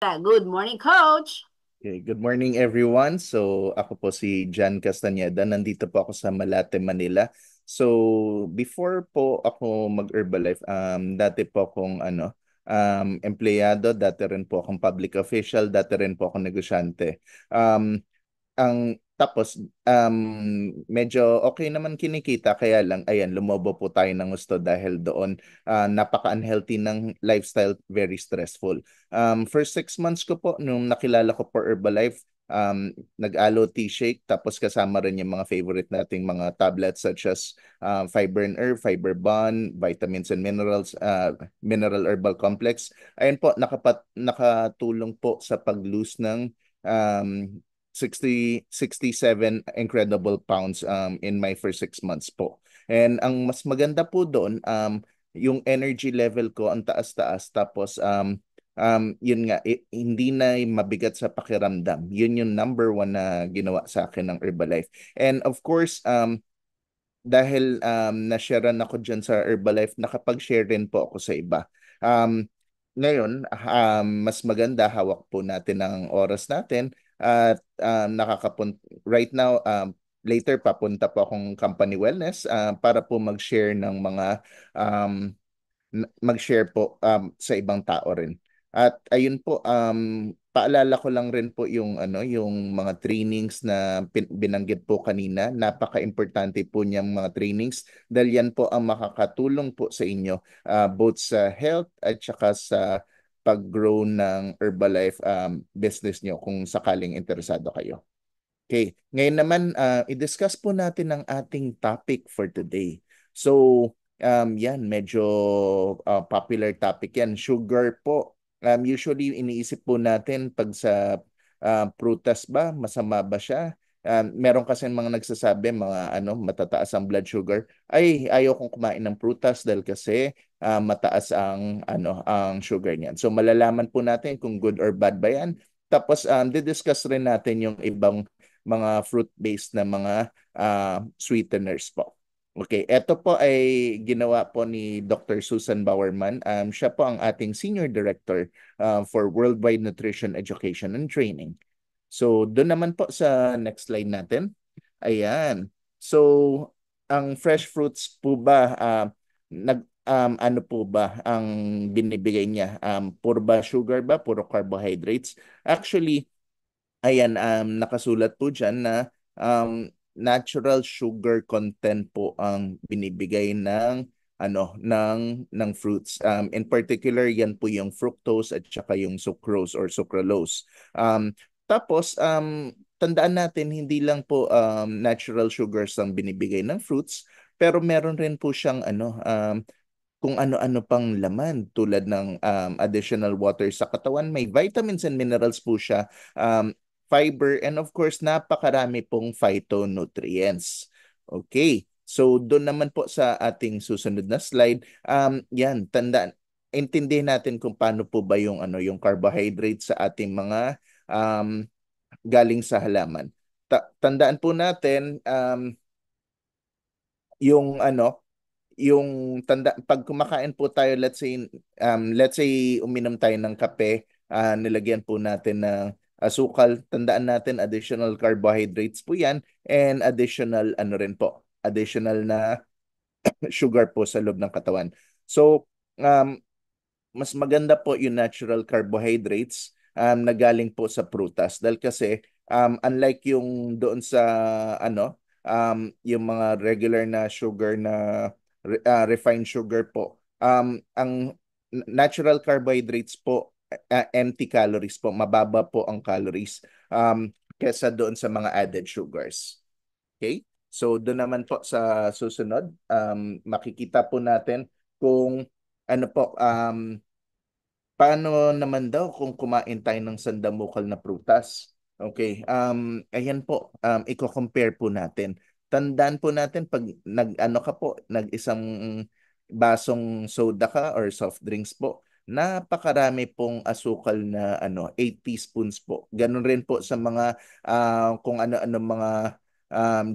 Evangelista. Good morning, Coach! Okay, good morning everyone. So ako po si Jan Castañeda. Nandito po ako sa Malate, Manila. So before po ako mag-Herbalife, dati po akong empleyado, dati rin po akong public official, dati rin po akong negosyante. Um, ang tapos medyo okay naman kinikita kaya lang ayan lumobo po tayo ng gusto dahil doon napaka-unhealthy ng lifestyle, very stressful. First 6 months ko po nung nakilala ko po Herbalife, nag-alo tea shake tapos kasama rin yung mga favorite nating mga tablets such as Fiber and Herb, Fiber Bond, vitamins and minerals, mineral herbal complex. Ayun po nakatulong po sa pag-lose ng um, 67 incredible pounds in my first 6 months po. And ang mas maganda po doon, yung energy level ko ang taas-taas. Tapos, yun nga, hindi na mabigat sa pakiramdam. Yun yung number one na ginawa sa akin ng Herbalife. And of course, dahil na-sharean ako dyan sa Herbalife, nakapag-share rin po ako sa iba. Ngayon, mas maganda, hawak po natin ang oras natin at right now, later papunta po akong company wellness para po mag-share ng mga um, mag-share po sa ibang tao rin. At ayun po, paalala ko lang rin po yung yung mga trainings na binanggit po kanina. Napaka-importante po niyang mga trainings dahil yan po ang makakatulong po sa inyo both sa health at saka sa pag-grow ng Herbalife business niyo kung sakaling interesado kayo. Okay, ngayon naman i-discuss po natin ang ating topic for today. So, yan medyo popular topic yan. Sugar po. Usually iniisip po natin pag sa prutas ba, masama ba siya? Meron kasi mga nagsasabi mga matataas ang blood sugar. Ay, ayaw kong kumain ng prutas dahil kasi mataas ang sugar niyan. So malalaman po natin kung good or bad ba yan. Tapos didiscuss rin natin yung ibang mga fruit-based na mga sweeteners po. Okay, ito po ay ginawa po ni Dr. Susan Bowerman. Siya po ang ating Senior Director for Worldwide Nutrition Education and Training. So, doon naman po sa next slide natin. Ayan. So, ang fresh fruits po ba, ano po ba ang binibigay niya? Puro ba sugar ba? Puro carbohydrates? Actually, ayan, nakasulat po dyan na natural sugar content po ang binibigay ng ng fruits. In particular, yan po yung fructose at saka yung sucrose or sucralose. Tapos tandaan natin hindi lang po natural sugars ang binibigay ng fruits, pero meron rin po siyang kung ano-ano pang laman tulad ng additional water sa katawan. May vitamins and minerals po siya, fiber, and of course, napakarami pong phytonutrients. Okay. So, doon naman po sa ating susunod na slide, yan, tandaan, intindihin natin kung paano po ba yung yung carbohydrates sa ating mga galing sa halaman. Tandaan po natin yung yung pag kumakain po tayo, let's say uminom tayo ng kape, nilagyan po natin ng asukal, tandaan natin additional carbohydrates po yan and additional additional na sugar po sa loob ng katawan. So mas maganda po yung natural carbohydrates na galing po sa prutas dahil kasi unlike yung doon sa yung mga regular na sugar na refined sugar po, ang natural carbohydrates po, empty calories po, mababa po ang calories kesa doon sa mga added sugars. Okay? So doon naman po sa susunod, makikita po natin kung ano po, paano naman daw kung kumain tayo ng sandamukal na prutas? Okay, ayan po, i-compare po natin. Tandaan po natin pag nag-ano ka po, nag-isang basong soda ka or soft drinks po, napakarami pong asukal na 8 teaspoons po. Ganun rin po sa mga kung ano-ano mga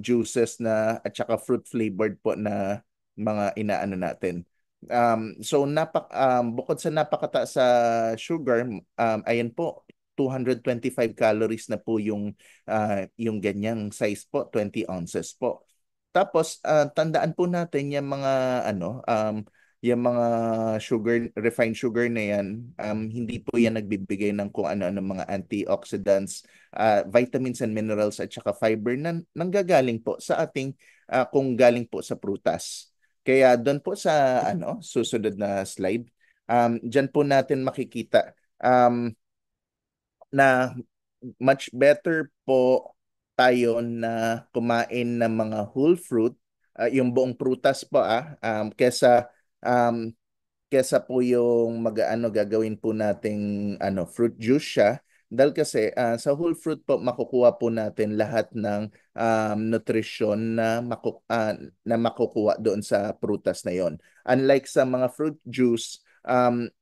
juices na at saka fruit flavored po na mga inaano natin. So bukod sa napakataas sa sugar, ayan po, 225 calories na po yung ganyang size po, 20 ounces po. Tapos tandaan po natin yung mga yung mga refined sugar na yan, hindi po yan nagbibigay ng kung ano-ano mga antioxidants, vitamins and minerals at saka fiber na nanggagaling po sa ating kung galing po sa prutas. Kaya doon po sa susunod na slide, diyan po natin makikita na much better po tayo na kumain ng mga whole fruit, yung buong prutas po kesa um, kesa po yung gagawin po nating fruit juice siya. Dahil kasi sa whole fruit po makukuha po natin lahat ng nutrisyon na makukuha doon sa prutas na yon. Unlike sa mga fruit juice,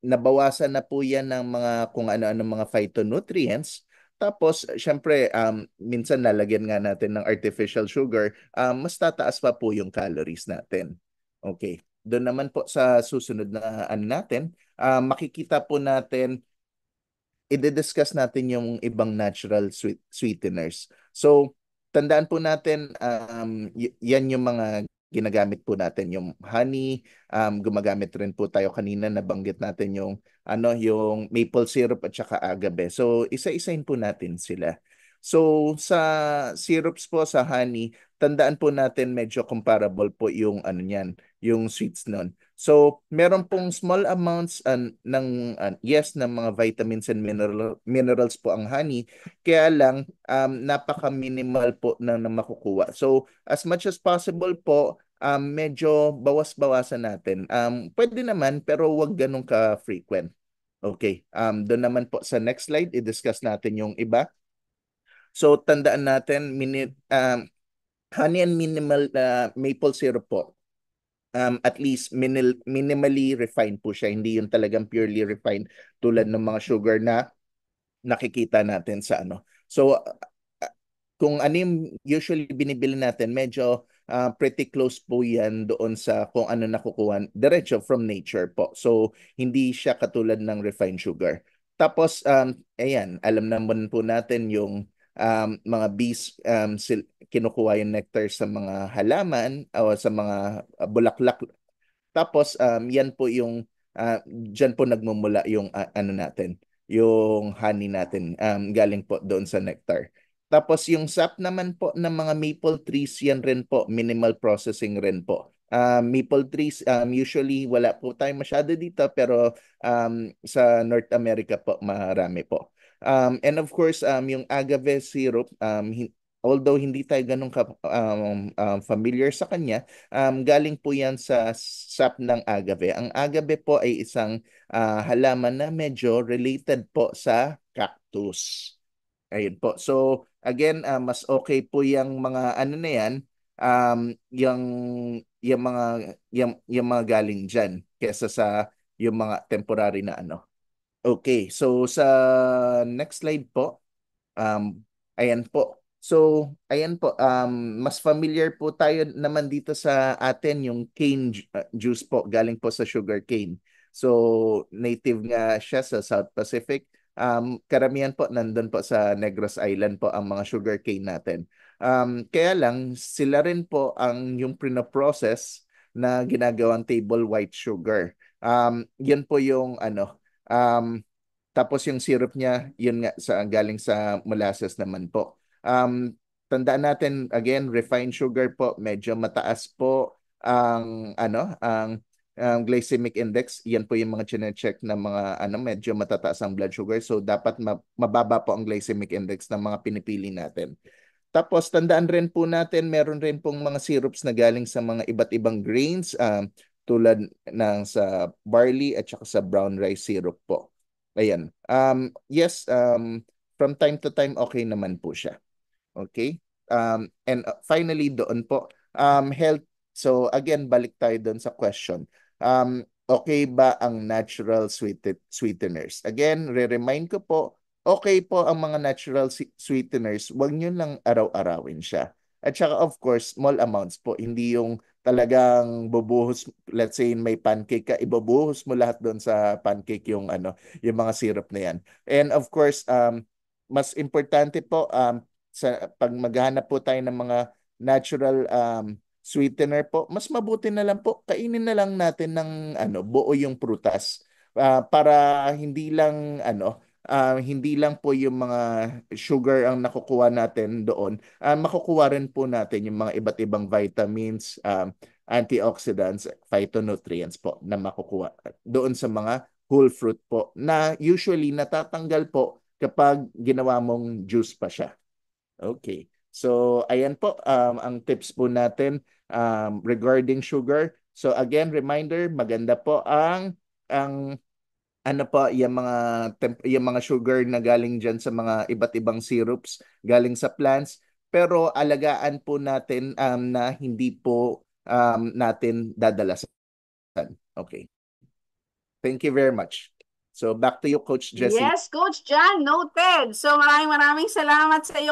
nabawasan na po yan ng mga kung ano-ano mga phytonutrients. Tapos, syempre, minsan lalagyan nga natin ng artificial sugar, mas tataas pa po yung calories natin. Okay. Doon naman po sa susunod na natin, makikita po natin, i-discuss natin yung ibang natural sweeteners. So, tandaan po natin, yan yung mga ginagamit po natin. Yung honey, gumagamit rin po tayo kanina, nabanggit natin yung maple syrup at saka agave. So, isa-isahin po natin sila. So, sa syrups po, sa honey, tandaan po natin medyo comparable po yung niyan, yung sweets nun. So, meron pong small amounts yes, ng mga vitamins and minerals po ang honey. Kaya lang, napaka-minimal po na makukuha. So, as much as possible po, medyo bawas-bawasan natin. Pwede naman, pero wag ganun ka-frequent. Okay. Doon naman po sa next slide, i-discuss natin yung iba. So, tandaan natin, honey and minimal maple syrup po, at least minimally refined po siya. Hindi yung talagang purely refined tulad ng mga sugar na nakikita natin sa So, kung ano yung usually binibili natin, medyo pretty close po yan doon sa kung ano nakukuha. Diretso from nature po. So, hindi siya katulad ng refined sugar. Tapos, ayan, alam naman po natin yung mga bees, kinukuha yung nectar sa mga halaman o sa mga bulaklak. Tapos yan po yung diyan po nagmumula yung natin, yung honey natin, galing po doon sa nectar. Tapos yung sap naman po ng mga maple trees, yan rin po minimal processing rin po. Maple trees, usually wala po tayo masyado dito, pero sa North America po marami po. And of course, yung agave syrup, although hindi tayo ganun familiar sa kanya, galing po yan sa sap ng agave. Ang agave po ay isang halaman na medyo related po sa cactus. Ayun po. So, again, mas okay po yung mga na yan, yung yung mga galing diyan kaysa sa yung mga temporary na Okay, so sa next slide po, ayan po. So, ayan po, mas familiar po tayo naman dito sa atin yung juice po, galing po sa sugar cane. So, native nga siya sa South Pacific. Karamihan po nandun po sa Negros Island po ang mga sugar cane natin. Kaya lang, sila rin po ang yung prinoprocess na ginagawang table white sugar. Yun po yung tapos yung syrup niya, yun nga galing sa molasses naman po. Tandaan natin again, refined sugar po, medyo mataas po ang glycemic index. Yan po yung mga chine-check na mga medyo matataas ang blood sugar. So dapat mababa po ang glycemic index ng mga pinipili natin. Tapos tandaan rin po natin, meron rin pong mga syrups na galing sa mga iba't ibang grains, tulad ng sa barley at saka sa brown rice syrup po. Ayan. Yes, from time to time, okay naman po siya. Okay? And finally, doon po, health. So again, balik tayo doon sa question. Okay ba ang natural sweeteners? Again, re-remind ko po, okay po ang mga natural sweeteners. Huwag nyo lang araw-arawin siya. At saka of course, small amounts po. Hindi yung talagang bubuhos, let's say may pancake ka, ibubuhos mo lahat doon sa pancake yung ano, yung mga syrup na yan. And of course, mas importante po sa pag maghahanap po tayo ng mga natural sweetener po, mas mabuti na lang po kainin na lang natin ng ano, buo yung prutas. Para hindi lang po yung mga sugar ang nakukuha natin doon, makukuha rin po natin yung mga iba't ibang vitamins, antioxidants, phytonutrients po na makukuha doon sa mga whole fruit po na usually natatanggal po kapag ginawa mong juice pa siya. Okay. So, ayan po ang tips po natin regarding sugar. So, again, reminder, maganda po ang ano po, yung mga sugar na galing diyan sa mga iba't ibang syrups galing sa plants. Pero alagaan po natin na hindi po natin dadalasan. Okay. Thank you very much. So, back to you, Coach Jessie. Yes, Coach Jan, noted. So maraming salamat sa iyo.